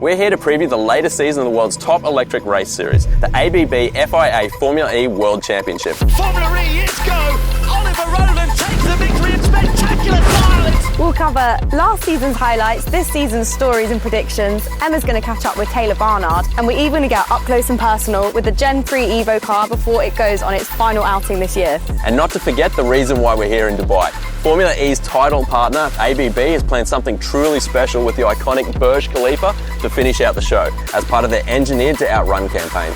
We're here to preview the latest season of the world's top electric race series, the ABB FIA Formula E World Championship. Formula E is go! Oliver Rowland takes the victory in spectacular style! We'll cover last season's highlights, this season's stories and predictions. Emma's going to catch up with Taylor Barnard, and we're even going to get up close and personal with the GEN3 Evo car before it goes on its final outing this year. And not to forget the reason why we're here in Dubai. Formula E's title partner, ABB, has planned something truly special with the iconic Burj Khalifa to finish out the show as part of their Engineered to Outrun campaign.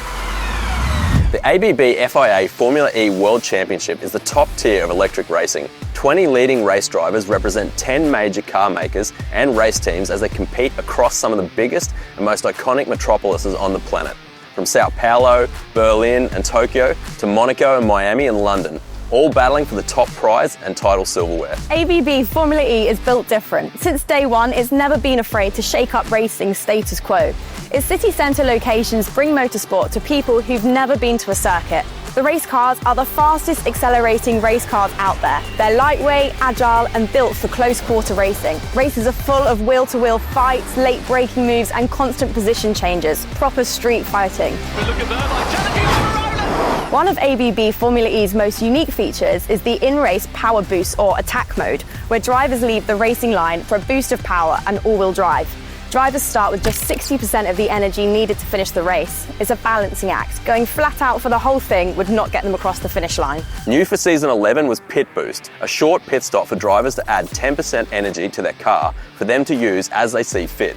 The ABB FIA Formula E World Championship is the top tier of electric racing. 20 leading race drivers represent 10 major car makers and race teams as they compete across some of the biggest and most iconic metropolises on the planet. From Sao Paulo, Berlin and Tokyo to Monaco and Miami and London, all battling for the top prize and title silverware. ABB Formula E is built different. Since day one, it's never been afraid to shake up racing's status quo. Its city centre locations bring motorsport to people who've never been to a circuit. The race cars are the fastest accelerating race cars out there. They're lightweight, agile and built for close quarter racing. Races are full of wheel-to-wheel fights, late braking moves and constant position changes. Proper street fighting. Look at that, One of ABB Formula E's most unique features is the in-race power boost or attack mode, where drivers leave the racing line for a boost of power and all-wheel drive. Drivers start with just 60% of the energy needed to finish the race. It's a balancing act. Going flat out for the whole thing would not get them across the finish line. New for season 11 was Pit Boost, a short pit stop for drivers to add 10% energy to their car for them to use as they see fit.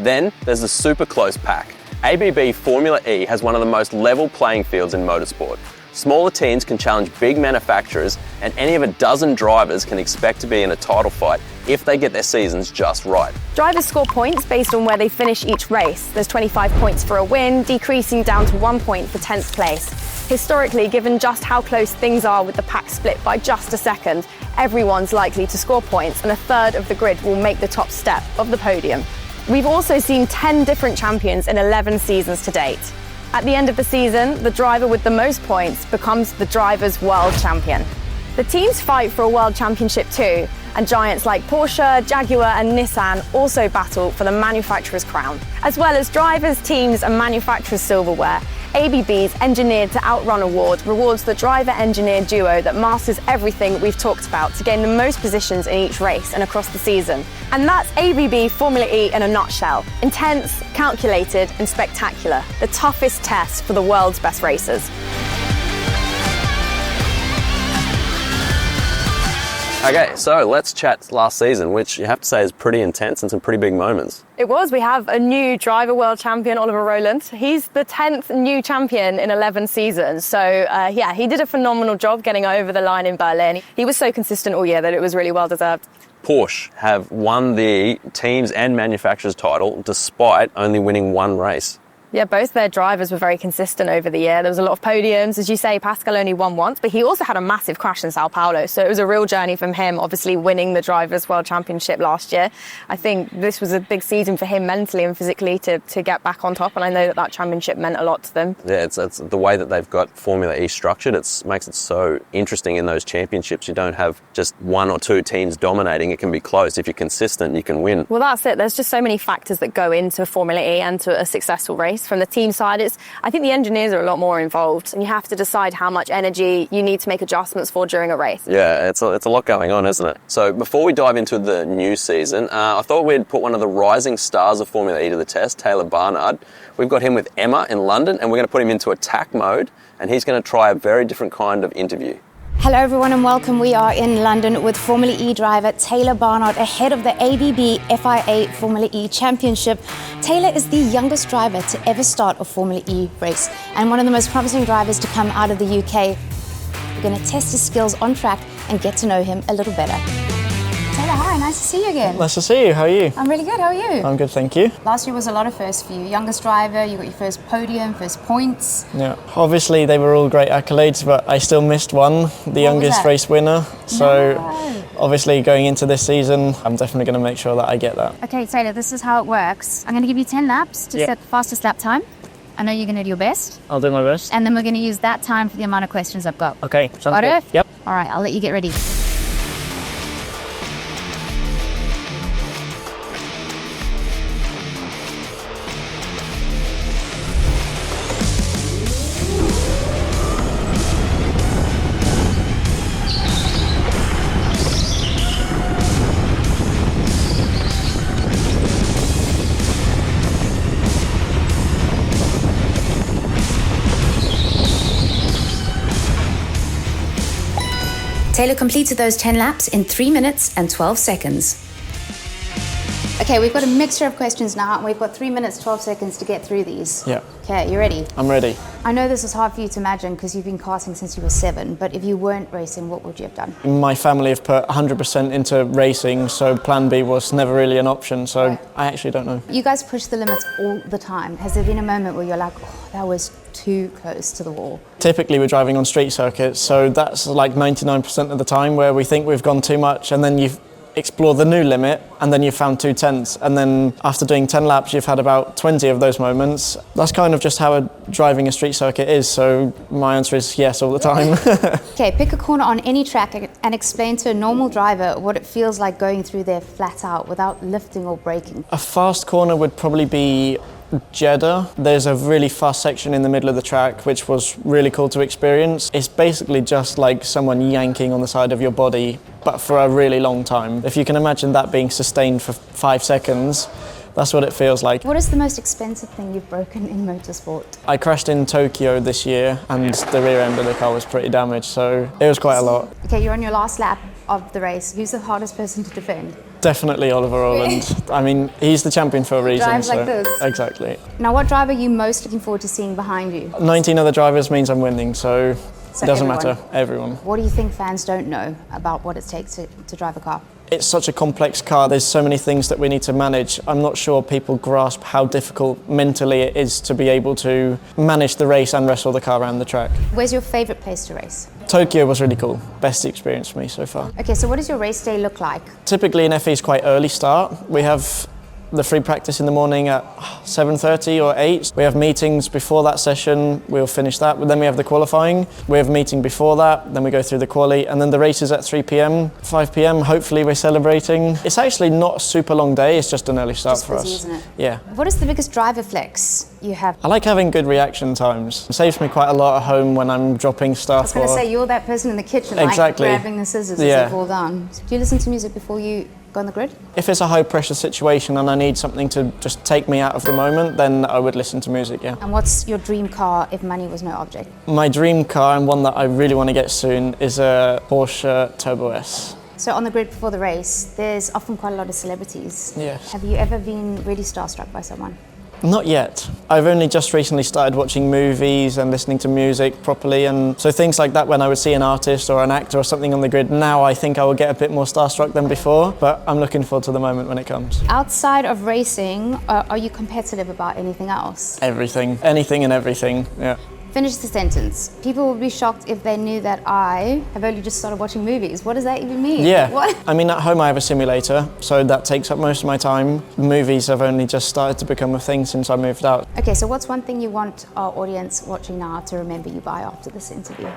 Then there's the super close pack. ABB Formula E has one of the most level playing fields in motorsport. Smaller teams can challenge big manufacturers, and any of a dozen drivers can expect to be in a title fight if they get their seasons just right. Drivers score points based on where they finish each race. There's 25 points for a win, decreasing down to 1 point for 10th place. Historically, given just how close things are with the pack split by just a second, everyone's likely to score points, and a third of the grid will make the top step of the podium. We've also seen 10 different champions in 11 seasons to date. At the end of the season, the driver with the most points becomes the driver's world champion. The teams fight for a world championship too, and giants like Porsche, Jaguar and Nissan also battle for the manufacturer's crown. As well as drivers, teams and manufacturers' silverware, ABB's Engineered to Outrun award rewards the driver-engineer duo that masters everything we've talked about to gain the most positions in each race and across the season. And that's ABB Formula E in a nutshell. Intense, calculated and spectacular. The toughest test for the world's best racers. Okay, so let's chat last season, which you have to say is pretty intense and some pretty big moments. It was. We have a new driver world champion, Oliver Rowland. He's the 10th new champion in 11 seasons. So, yeah, he did a phenomenal job getting over the line in Berlin. He was so consistent all year that it was really well deserved. Porsche have won the teams and manufacturers title despite only winning one race. Yeah, both their drivers were very consistent over the year. There was a lot of podiums. As you say, Pascal only won once, but he also had a massive crash in Sao Paulo. So it was a real journey from him, obviously winning the Drivers' World Championship last year. I think this was a big season for him mentally and physically to get back on top. And I know that championship meant a lot to them. Yeah, it's the way that they've got Formula E structured. It makes it so interesting in those championships. You don't have just one or two teams dominating. It can be close. If you're consistent, you can win. Well, that's it. There's just so many factors that go into Formula E and to a successful race. From the team side, I think the engineers are a lot more involved, and you have to decide how much energy you need to make adjustments for during a race. Yeah, it's a lot going on, isn't it? So before we dive into the new season, I thought we'd put one of the rising stars of Formula E to the test, Taylor Barnard. We've got him with Emma in London, and we're going to put him into attack mode, and he's going to try a very different kind of interview. Hello everyone and welcome. We are in London with Formula E driver Taylor Barnard ahead of the ABB FIA Formula E Championship. Taylor is the youngest driver to ever start a Formula E race and one of the most promising drivers to come out of the UK. We're going to test his skills on track and get to know him a little better. Taylor, hi, nice to see you again. Nice to see you, how are you? I'm really good, how are you? I'm good, thank you. Last year was a lot of firsts for you. Youngest driver, you got your first podium, first points. Yeah, obviously they were all great accolades, but I still missed one, the youngest race winner. So obviously going into this season, I'm definitely going to make sure that I get that. Okay, Taylor, this is how it works. I'm going to give you 10 laps to set the fastest lap time. I know you're going to do your best. I'll do my best. And then we're going to use that time for the amount of questions I've got. Okay, sounds good. Yep. All right, I'll let you get ready. Taylor completed those 10 laps in 3 minutes and 12 seconds. Okay, we've got a mixture of questions now, and we've got 3 minutes, 12 seconds to get through these. Yeah. Okay, you ready? I'm ready. I know this is hard for you to imagine because you've been karting since you were 7, but if you weren't racing, what would you have done? My family have put 100% into racing, so plan B was never really an option, so I actually don't know. You guys push the limits all the time. Has there been a moment where you're like, oh, that was too close to the wall? Typically we're driving on street circuits, so that's like 99% of the time where we think we've gone too much, and then you've explore the new limit, and then you've found 2/10, and then after doing 10 laps you've had about 20 of those moments. That's kind of just how driving a street circuit is, so my answer is yes all the time. Okay, pick a corner on any track and explain to a normal driver what it feels like going through there flat out without lifting or braking. A fast corner would probably be Jeddah. There's a really fast section in the middle of the track which was really cool to experience. It's basically just like someone yanking on the side of your body, but for a really long time. If you can imagine that being sustained for 5 seconds, that's what it feels like. What is the most expensive thing you've broken in motorsport? I crashed in Tokyo this year and the rear end of the car was pretty damaged, so it was quite a lot. Okay, you're on your last lap of the race. Who's the hardest person to defend? Definitely Oliver Rowland. I mean, he's the champion for a reason. Drives like this. Exactly. Now, what driver are you most looking forward to seeing behind you? 19 other drivers means I'm winning, so it doesn't everyone. matter. Everyone. What do you think fans don't know about what it takes to drive a car? It's such a complex car, there's so many things that we need to manage. I'm not sure people grasp how difficult mentally it is to be able to manage the race and wrestle the car around the track. Where's your favourite place to race? Tokyo was really cool. Best experience for me so far. Okay, so what does your race day look like? Typically in FE is quite early start. We have the free practice in the morning at 7:30 or 8. We have meetings before that session, we'll finish that, but then we have the qualifying. We have a meeting before that, then we go through the quali, and then the race is at 3 p.m. 5 p.m, hopefully we're celebrating. It's actually not a super long day, it's just an early start Just for busy, us. isn't it? Yeah. What is the biggest driver flex you have? I like having good reaction times. It saves me quite a lot at home when I'm dropping stuff. I was going to say, you're that person in the kitchen, Exactly. like grabbing the scissors as they fall down. Do you listen to music before you go on the grid? If it's a high pressure situation and I need something to just take me out of the moment, then I would listen to music, yeah. And what's your dream car if money was no object? My dream car, and one that I really want to get soon, is a Porsche Turbo S. So on the grid before the race, there's often quite a lot of celebrities. Yes. Have you ever been really starstruck by someone? Not yet. I've only just recently started watching movies and listening to music properly, and so things like that, when I would see an artist or an actor or something on the grid, now I think I will get a bit more starstruck than before, but I'm looking forward to the moment when it comes. Outside of racing, are you competitive about anything else? Everything. Anything and everything, yeah. Finish the sentence. People would be shocked if they knew that I have only just started watching movies. What does that even mean? Yeah. What? I mean, at home I have a simulator, so that takes up most of my time. Movies have only just started to become a thing since I moved out. Okay, so what's one thing you want our audience watching now to remember you by after this interview?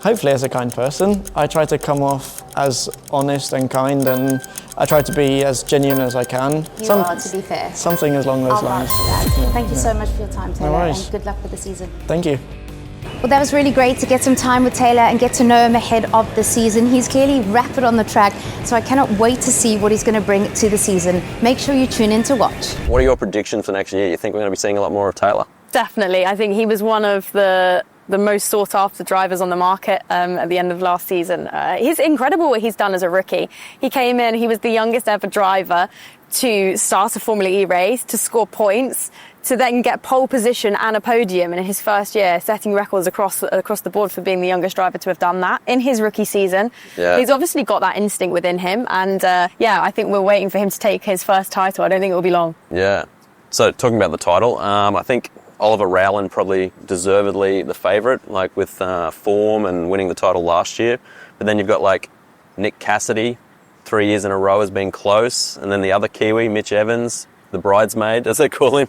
Hopefully as a kind person. I try to come off as honest and kind, and I try to be as genuine as I can. You are, to be fair. Something along those I'll lines. vouch for that. Thank you so much for your time, Taylor, worries. and good luck with the season. Thank you. Well, that was really great to get some time with Taylor and get to know him ahead of the season. He's clearly rapid on the track, so I cannot wait to see what he's going to bring to the season. Make sure you tune in to watch. What are your predictions for next year? You think we're going to be seeing a lot more of Taylor? Definitely. I think he was one of the most sought after drivers on the market at the end of last season. He's incredible what he's done as a rookie. He came in, he was the youngest ever driver to start a Formula E race, to score points, to then get pole position and a podium in his first year, setting records across the board for being the youngest driver to have done that in his rookie season. Yeah. He's obviously got that instinct within him, and I think we're waiting for him to take his first title. I don't think it will be long. Yeah. So talking about the title, I think Oliver Rowland probably deservedly the favourite, like with form and winning the title last year. But then you've got like Nick Cassidy, 3 years in a row has been close, and then the other Kiwi, Mitch Evans, the bridesmaid, as they call him.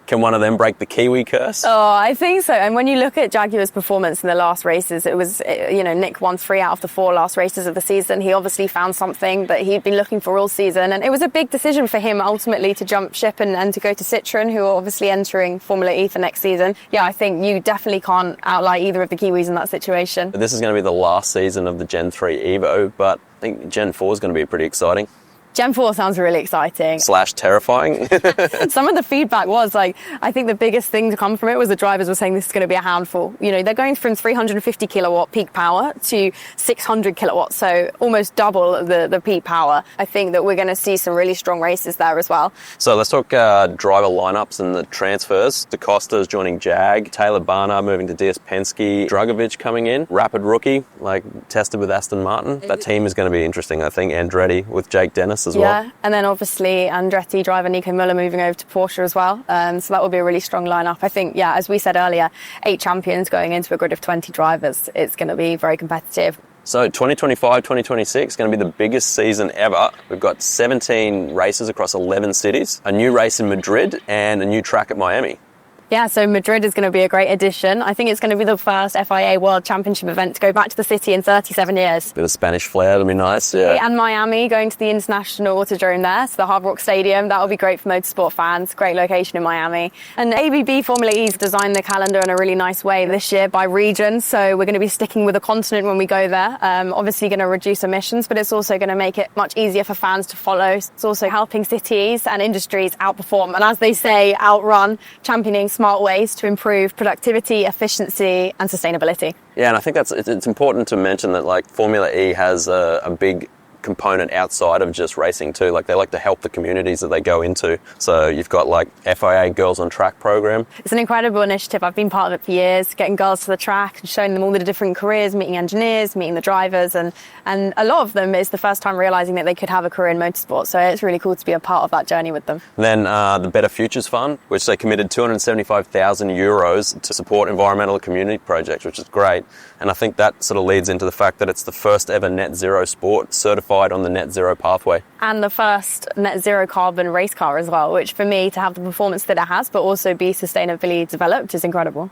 Can one of them break the Kiwi curse? Oh, I think so. And when you look at Jaguar's performance in the last races, it was, Nick won 3 out of the 4 last races of the season. He obviously found something that he'd been looking for all season. And it was a big decision for him ultimately to jump ship and to go to Citroën, who are obviously entering Formula E for next season. Yeah, I think you definitely can't outlie either of the Kiwis in that situation. This is going to be the last season of the Gen3 Evo, but I think Gen 4 is going to be pretty exciting. Gen 4 sounds really exciting. / terrifying. Some of the feedback was like, I think the biggest thing to come from it was the drivers were saying this is going to be a handful. You know, they're going from 350 kilowatt peak power to 600 kilowatts, so almost double the peak power. I think that we're going to see some really strong races there as well. So let's talk driver lineups and the transfers. DaCosta's joining Jag, Taylor Barnard moving to DS Penske, Drugovich coming in, rapid rookie, like tested with Aston Martin. That team is going to be interesting, I think. Andretti with Jake Dennis as well. Yeah, and then obviously Andretti driver Nico Müller moving over to Porsche as well. So that will be a really strong lineup. I think, yeah, as we said earlier, 8 champions going into a grid of 20 drivers. It's going to be very competitive. So 2025, 2026 is going to be the biggest season ever. We've got 17 races across 11 cities, a new race in Madrid and a new track at Miami. Yeah, so Madrid is going to be a great addition. I think it's going to be the first FIA World Championship event to go back to the city in 37 years. Bit of Spanish flair, that'll be nice, yeah. And Miami, going to the International Autodrome there, so the Hard Rock Stadium. That'll be great for motorsport fans. Great location in Miami. And ABB Formula E's designed the calendar in a really nice way this year by region. So we're going to be sticking with a continent when we go there. Obviously going to reduce emissions, but it's also going to make it much easier for fans to follow. It's also helping cities and industries outperform. And as they say, outrun, championing smart ways to improve productivity, efficiency and sustainability. Yeah, and I think it's important to mention that like Formula E has a big component outside of just racing too. Like they like to help the communities that they go into. So you've got like FIA Girls on Track program. It's an incredible initiative. I've been part of it for years, getting girls to the track and showing them all the different careers, meeting engineers, meeting the drivers, and a lot of them is the first time realising that they could have a career in motorsport. So it's really cool to be a part of that journey with them. And then the Better Futures Fund, which they committed €275,000 to support environmental and community projects, which is great. And I think that sort of leads into the fact that it's the first ever net zero sport certified on the net zero pathway. And the first net zero carbon race car as well, which for me, to have the performance that it has, but also be sustainably developed is incredible.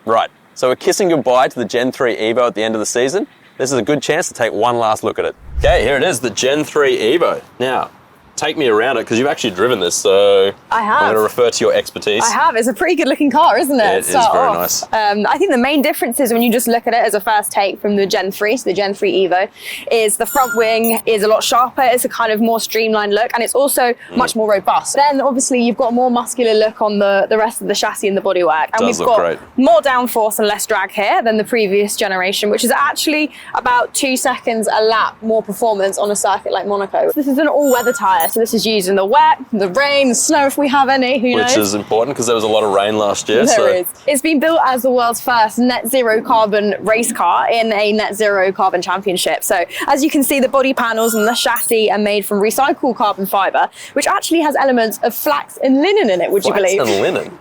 Right, so we're kissing goodbye to the GEN3 Evo at the end of the season. This is a good chance to take one last look at it. Okay, here it is, the GEN3 Evo. Now, take me around it because you've actually driven this, so I have. I'm going to refer to your expertise. I have. It's a pretty good looking car, isn't it? It is very nice. I think the main difference is when you just look at it as a first take from the Gen3, so the Gen3 Evo, is the front wing is a lot sharper. It's a kind of more streamlined look, and it's also much more robust. Then obviously you've got a more muscular look on the rest of the chassis and the bodywork, and we've got more downforce and less drag here than the previous generation, which is actually about 2 seconds a lap more performance on a circuit like Monaco. This is an all-weather tyre. So this is used in the wet, the rain, the snow if we have any, who knows? Which is important because there was a lot of rain last year. There is. It's been built as the world's first net zero carbon race car in a net zero carbon championship. So as you can see, the body panels and the chassis are made from recycled carbon fibre, which actually has elements of flax and linen in it, would you believe? Flax and linen?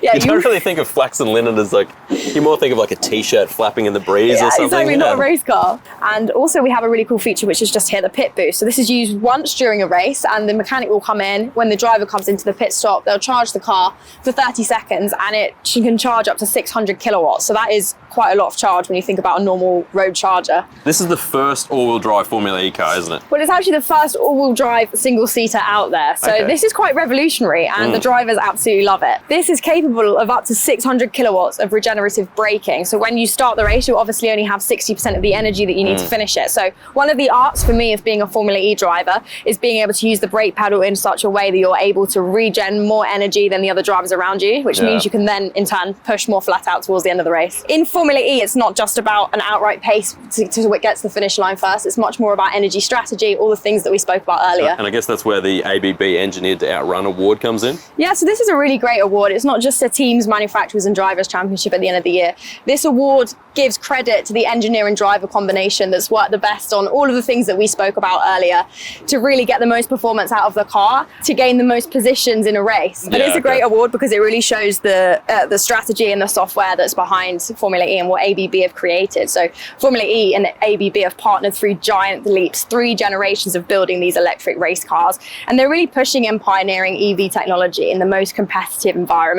Yeah, you don't really think of flax and linen as like, you more think of like a t-shirt flapping in the breeze or something. Exactly, not a race car. And also we have a really cool feature which is just here, the pit boost. So this is used once during a race and the mechanic will come in. When the driver comes into the pit stop, they'll charge the car for 30 seconds and it can charge up to 600 kilowatts. So that is quite a lot of charge when you think about a normal road charger. This is the first all-wheel drive Formula E car, isn't it? Well, it's actually the first all-wheel drive single-seater out there. So this is quite revolutionary and the drivers absolutely love it. This is capable of up to 600 kilowatts of regenerative braking. So when you start the race, you obviously only have 60% of the energy that you need to finish it. So one of the arts for me of being a Formula E driver is being able to use the brake pedal in such a way that you're able to regen more energy than the other drivers around you, which means you can then in turn push more flat out towards the end of the race. In Formula E, it's not just about an outright pace to what gets the finish line first. It's much more about energy strategy, all the things that we spoke about earlier. And I guess that's where the ABB Engineered to Outrun award comes in. Yeah, so this is a really great award. It's not just a teams, manufacturers and drivers championship at the end of the year. This award gives credit to the engineer and driver combination that's worked the best on all of the things that we spoke about earlier to really get the most performance out of the car, to gain the most positions in a race. And it's a great award because it really shows the strategy and the software that's behind Formula E and what ABB have created. So Formula E and ABB have partnered through giant leaps, 3 generations of building these electric race cars. And they're really pushing and pioneering EV technology in the most competitive environments.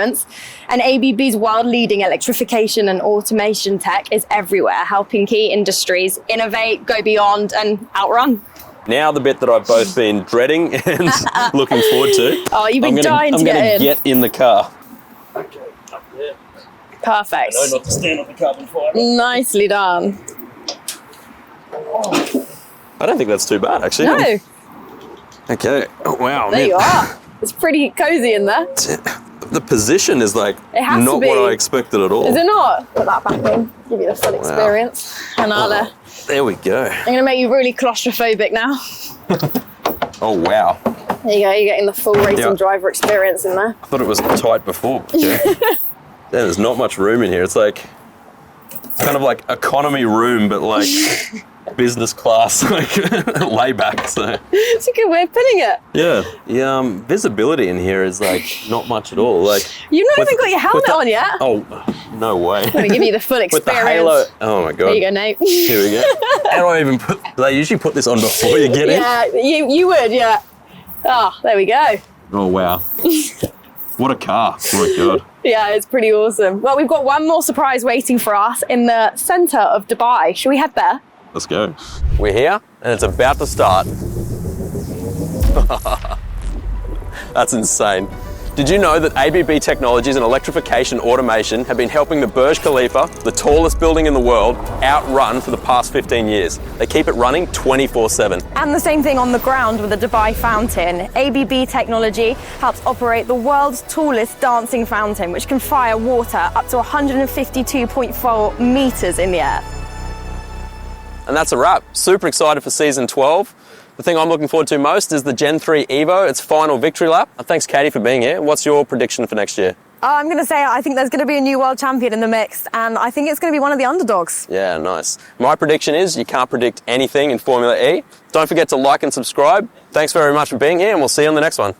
And ABB's world-leading electrification and automation tech is everywhere, helping key industries innovate, go beyond and outrun. Now the bit that I've both been dreading and looking forward to. Oh, you've been dying to get in. I'm going to get in the car. Okay, up there. Perfect. I know not to stand on the carbon fibre. Nicely done. I don't think that's too bad, actually. No. Okay. Oh, wow. There you are. It's pretty cozy in there. The position is like It has not to be. what I expected at all. Is it not? Put that back in. Give you the full experience. And There we go. I'm going to make you really claustrophobic now. Oh, wow. There you go. You're getting the full racing Yeah. driver experience in there. I thought it was tight before. Okay. There's not much room in here. It's kind of like economy room, but like business class, like layback. So It's a good way of putting it. yeah, the visibility in here is like not much at all. Like You've not even got your helmet on yet. Oh, no way. Let me give you the full experience. With the halo. Oh my god. There you go, Nate. Here we go. How do I even put? They usually put this on before you get in. Yeah, you would, yeah. Oh, there we go. Oh wow. What a car. Oh my god. Yeah, it's pretty awesome. Well, we've got one more surprise waiting for us in the centre of Dubai. Shall we head there? Let's go. We're here and it's about to start. That's insane. Did you know that ABB Technologies and electrification automation have been helping the Burj Khalifa, the tallest building in the world, outrun for the past 15 years? They keep it running 24/7. And the same thing on the ground with the Dubai fountain. ABB Technology helps operate the world's tallest dancing fountain, which can fire water up to 152.4 metres in the air. And that's a wrap. Super excited for season 12. The thing I'm looking forward to most is the GEN3 Evo, its final victory lap. Thanks, Catie, for being here. What's your prediction for next year? I'm going to say I think there's going to be a new world champion in the mix, and I think it's going to be one of the underdogs. Yeah, nice. My prediction is you can't predict anything in Formula E. Don't forget to like and subscribe. Thanks very much for being here, and we'll see you on the next one.